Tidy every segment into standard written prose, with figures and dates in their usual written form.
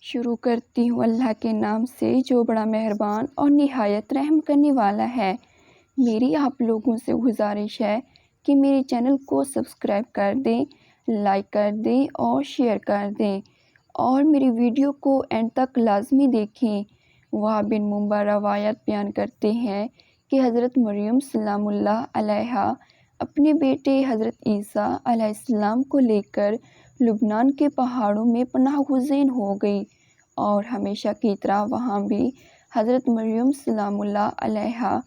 شروع کرتی ہوں اللہ کے نام سے جو بڑا مہربان اور نہایت رحم کرنے والا ہے۔ میری آپ لوگوں سے گزارش ہے کہ میرے چینل کو سبسکرائب کر دیں، لائک کر دیں اور شیئر کر دیں، اور میری ویڈیو کو اینڈ تک لازمی دیکھیں۔ وہاں بن منبع روایت بیان کرتے ہیں کہ حضرت مریم سلام اللہ علیہا اپنے بیٹے حضرت عیسیٰ علیہ السلام کو لے کر لبنان کے پہاڑوں میں پناہ گزین ہو گئی، اور ہمیشہ کی طرح وہاں بھی حضرت مریم سلام اللہ علیہا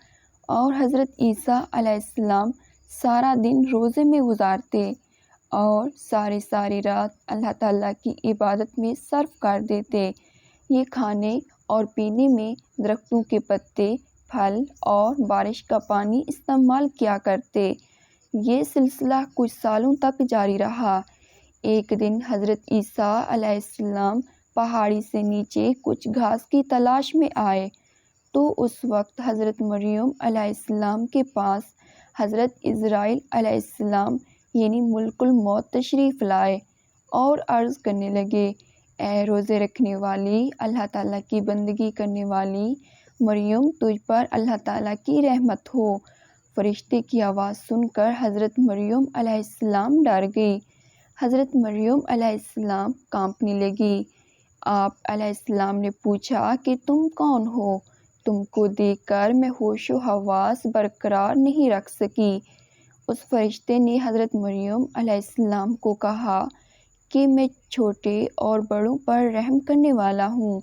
اور حضرت عیسیٰ علیہ السلام سارا دن روزے میں گزارتے اور ساری رات اللہ تعالیٰ کی عبادت میں صرف کر دیتے۔ یہ کھانے اور پینے میں درختوں کے پتے، پھل اور بارش کا پانی استعمال کیا کرتے۔ یہ سلسلہ کچھ سالوں تک جاری رہا۔ ایک دن حضرت عیسیٰ علیہ السلام پہاڑی سے نیچے کچھ گھاس کی تلاش میں آئے تو اس وقت حضرت مریم علیہ السلام کے پاس حضرت عزرائیل علیہ السلام یعنی ملک الموت تشریف لائے اور عرض کرنے لگے، اے روزے رکھنے والی، اللہ تعالیٰ کی بندگی کرنے والی مریم، تجھ پر اللہ تعالیٰ کی رحمت ہو۔ فرشتے کی آواز سن کر حضرت مریم علیہ السلام ڈر گئی۔ حضرت مریم علیہ السلام کانپنے لگی۔ آپ علیہ السلام نے پوچھا کہ تم کون ہو؟ تم کو دیکھ کر میں ہوش و حواس برقرار نہیں رکھ سکی۔ اس فرشتے نے حضرت مریم علیہ السلام کو کہا کہ میں چھوٹے اور بڑوں پر رحم کرنے والا ہوں،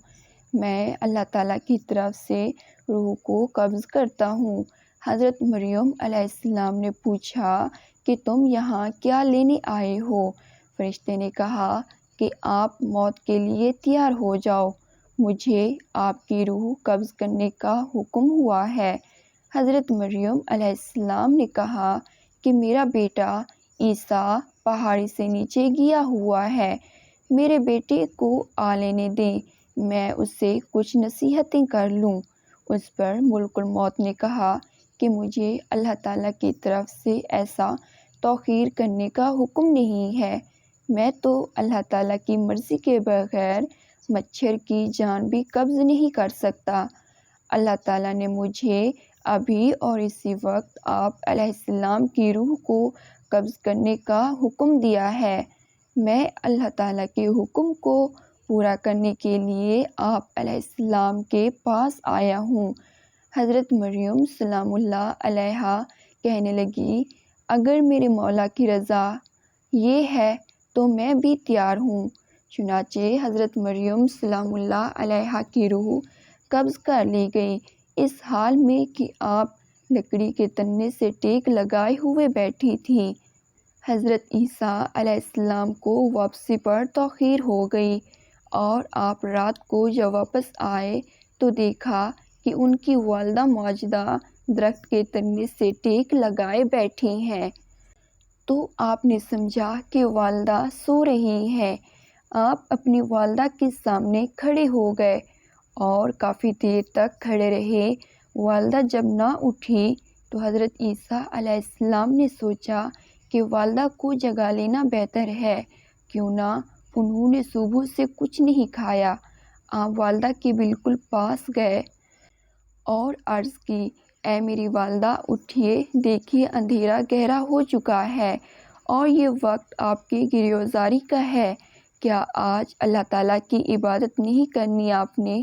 میں اللہ تعالیٰ کی طرف سے روح کو قبض کرتا ہوں۔ حضرت مریم علیہ السلام نے پوچھا کہ تم یہاں کیا لینے آئے ہو؟ فرشتے نے کہا کہ آپ موت کے لیے تیار ہو جاؤ، مجھے آپ کی روح قبض کرنے کا حکم ہوا ہے۔ حضرت مریم علیہ السلام نے کہا کہ میرا بیٹا عیسیٰ پہاڑی سے نیچے گیا ہوا ہے، میرے بیٹے کو آ لینے دیں، میں اس سے کچھ نصیحتیں کر لوں۔ اس پر ملک الموت نے کہا کہ مجھے اللہ تعالیٰ کی طرف سے ایسا توقیر کرنے کا حکم نہیں ہے، میں تو اللہ تعالیٰ کی مرضی کے بغیر مچھر کی جان بھی قبض نہیں کر سکتا۔ اللہ تعالیٰ نے مجھے ابھی اور اسی وقت آپ علیہ السلام کی روح کو قبض کرنے کا حکم دیا ہے، میں اللہ تعالیٰ کے حکم کو پورا کرنے کے لیے آپ علیہ السلام کے پاس آیا ہوں۔ حضرت مریم سلام اللہ علیہا کہنے لگی، اگر میرے مولا کی رضا یہ ہے تو میں بھی تیار ہوں۔ چنانچہ حضرت مریم سلام اللہ علیہا کی روح قبض کر لی گئی، اس حال میں کہ آپ لکڑی کے تنے سے ٹیک لگائے ہوئے بیٹھی تھیں۔ حضرت عیسیٰ علیہ السلام کو واپسی پر تاخیر ہو گئی، اور آپ رات کو جب واپس آئے تو دیکھا کہ ان کی والدہ ماجدہ درخت کے تنے سے ٹیک لگائے بیٹھی ہیں۔ تو آپ نے سمجھا کہ والدہ سو رہی ہیں۔ آپ اپنی والدہ کے سامنے کھڑے ہو گئے اور کافی دیر تک کھڑے رہے۔ والدہ جب نہ اٹھی تو حضرت عیسیٰ علیہ السلام نے سوچا کہ والدہ کو جگا لینا بہتر ہے، کیوں نہ انہوں نے صبح سے کچھ نہیں کھایا۔ آپ والدہ کے بالکل پاس گئے اور عرض کی، اے میری والدہ، اٹھیے، دیکھیے اندھیرا گہرا ہو چکا ہے اور یہ وقت آپ کی گریوزاری کا ہے، کیا آج اللہ تعالیٰ کی عبادت نہیں کرنی آپ نے؟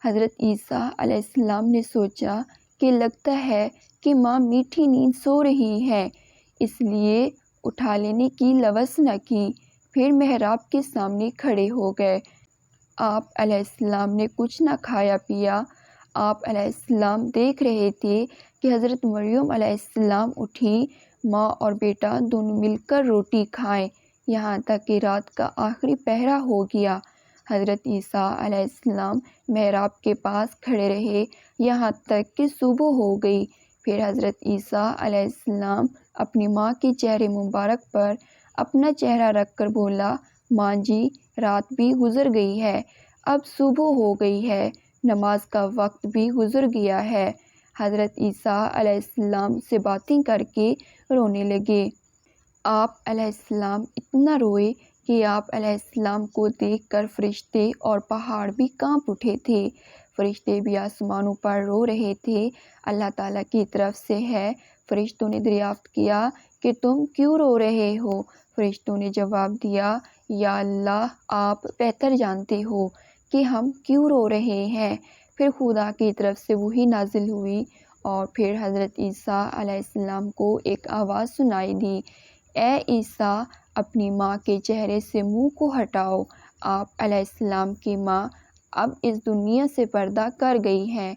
حضرت عیسیٰ علیہ السلام نے سوچا کہ لگتا ہے کہ ماں میٹھی نیند سو رہی ہے، اس لیے اٹھا لینے کی لوث نہ کی، پھر محراب کے سامنے کھڑے ہو گئے۔ آپ علیہ السلام نے کچھ نہ کھایا پیا۔ آپ علیہ السلام دیکھ رہے تھے کہ حضرت مریم علیہ السلام اٹھی، ماں اور بیٹا دونوں مل کر روٹی کھائیں، یہاں تک کہ رات کا آخری پہرہ ہو گیا۔ حضرت عیسیٰ علیہ السلام محراب کے پاس کھڑے رہے یہاں تک کہ صبح ہو گئی۔ پھر حضرت عیسیٰ علیہ السلام اپنی ماں کے چہرے مبارک پر اپنا چہرہ رکھ کر بولا، ماں جی، رات بھی گزر گئی ہے، اب صبح ہو گئی ہے، نماز کا وقت بھی گزر گیا ہے۔ حضرت عیسیٰ علیہ السلام سے باتیں کر کے رونے لگے۔ آپ علیہ السلام اتنا روئے کہ آپ علیہ السلام کو دیکھ کر فرشتے اور پہاڑ بھی کانپ اٹھے تھے۔ فرشتے بھی آسمانوں پر رو رہے تھے۔ اللہ تعالیٰ کی طرف سے ہے۔ فرشتوں نے دریافت کیا کہ تم کیوں رو رہے ہو؟ فرشتوں نے جواب دیا، یا اللہ، آپ بہتر جانتے ہو کہ ہم کیوں رو رہے ہیں۔ پھر خدا کی طرف سے وحی نازل ہوئی اور پھر حضرت عیسیٰ علیہ السلام کو ایک آواز سنائی دی، اے عیسیٰ، اپنی ماں کے چہرے سے منہ کو ہٹاؤ۔ آپ علیہ السلام کی ماں اب اس دنیا سے پردہ کر گئی ہیں۔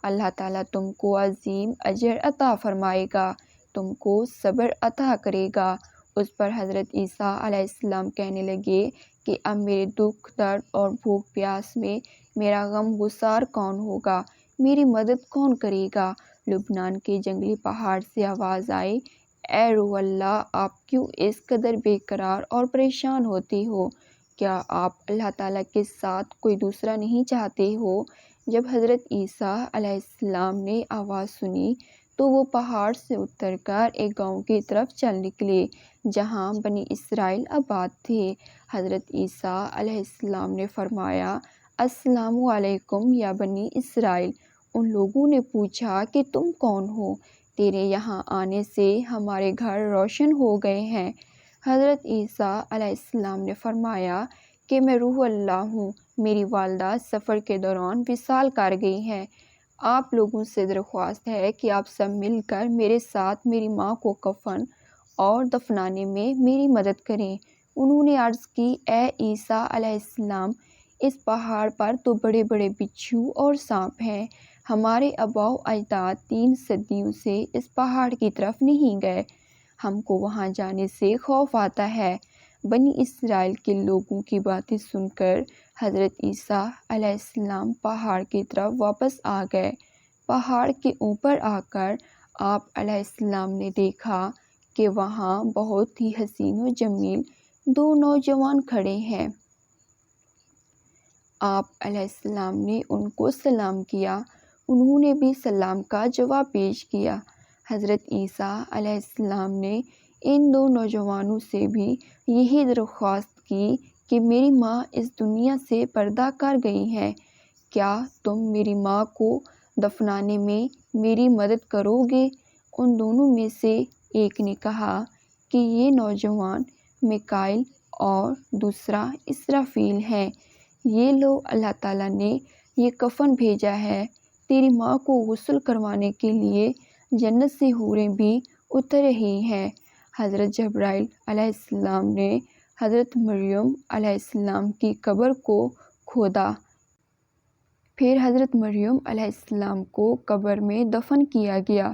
اللہ تعالیٰ تم کو عظیم اجر عطا فرمائے گا، تم کو صبر عطا کرے گا۔ اس پر حضرت عیسیٰ علیہ السلام کہنے لگے کہ اب میرے دکھ، درد اور بھوک پیاس میں میرا غم گسار کون ہوگا؟ میری مدد کون کرے گا؟ لبنان کے جنگلی پہاڑ سے آواز آئی، اے روح اللہ، آپ کیوں اس قدر بے قرار اور پریشان ہوتے ہو؟ کیا آپ اللہ تعالیٰ کے ساتھ کوئی دوسرا نہیں چاہتے ہو؟ جب حضرت عیسیٰ علیہ السلام نے آواز سنی تو وہ پہاڑ سے اتر کر ایک گاؤں کی طرف چل نکلے جہاں بنی اسرائیل آباد تھے۔ حضرت عیسیٰ علیہ السلام نے فرمایا، السلام علیکم یا بنی اسرائیل۔ ان لوگوں نے پوچھا کہ تم کون ہو؟ تیرے یہاں آنے سے ہمارے گھر روشن ہو گئے ہیں۔ حضرت عیسیٰ علیہ السلام نے فرمایا کہ میں روح اللہ ہوں، میری والدہ سفر کے دوران وصال کر گئی ہیں۔ آپ لوگوں سے درخواست ہے کہ آپ سب مل کر میرے ساتھ میری ماں کو کفن اور دفنانے میں میری مدد کریں۔ انہوں نے عرض کی، اے عیسیٰ علیہ السلام، اس پہاڑ پر تو بڑے بڑے بچھو اور سانپ ہیں۔ ہمارے آباء و اجداد 3 صدیوں سے اس پہاڑ کی طرف نہیں گئے، ہم کو وہاں جانے سے خوف آتا ہے۔ بنی اسرائیل کے لوگوں کی باتیں سن کر حضرت عیسیٰ علیہ السلام پہاڑ کی طرف واپس آ گئے۔ پہاڑ کے اوپر آ کر آپ علیہ السلام نے دیکھا کہ وہاں بہت ہی حسین و جمیل 2 نوجوان کھڑے ہیں۔ آپ علیہ السلام نے ان کو سلام کیا، انہوں نے بھی سلام کا جواب پیش کیا۔ حضرت عیسیٰ علیہ السلام نے ان 2 نوجوانوں سے بھی یہی درخواست کی کہ میری ماں اس دنیا سے پردہ کر گئی ہیں، کیا تم میری ماں کو دفنانے میں میری مدد کرو گے؟ ان دونوں میں سے ایک نے کہا کہ یہ نوجوان میکائیل اور دوسرا اسرافیل ہیں، یہ لو اللہ تعالیٰ نے یہ کفن بھیجا ہے، تیری ماں کو غسل کروانے کے لیے جنت سے حوریں بھی اتر رہی ہیں۔ حضرت جبرائیل علیہ السلام نے حضرت مریم علیہ السلام کی قبر کو کھودا، پھر حضرت مریم علیہ السلام کو قبر میں دفن کیا گیا۔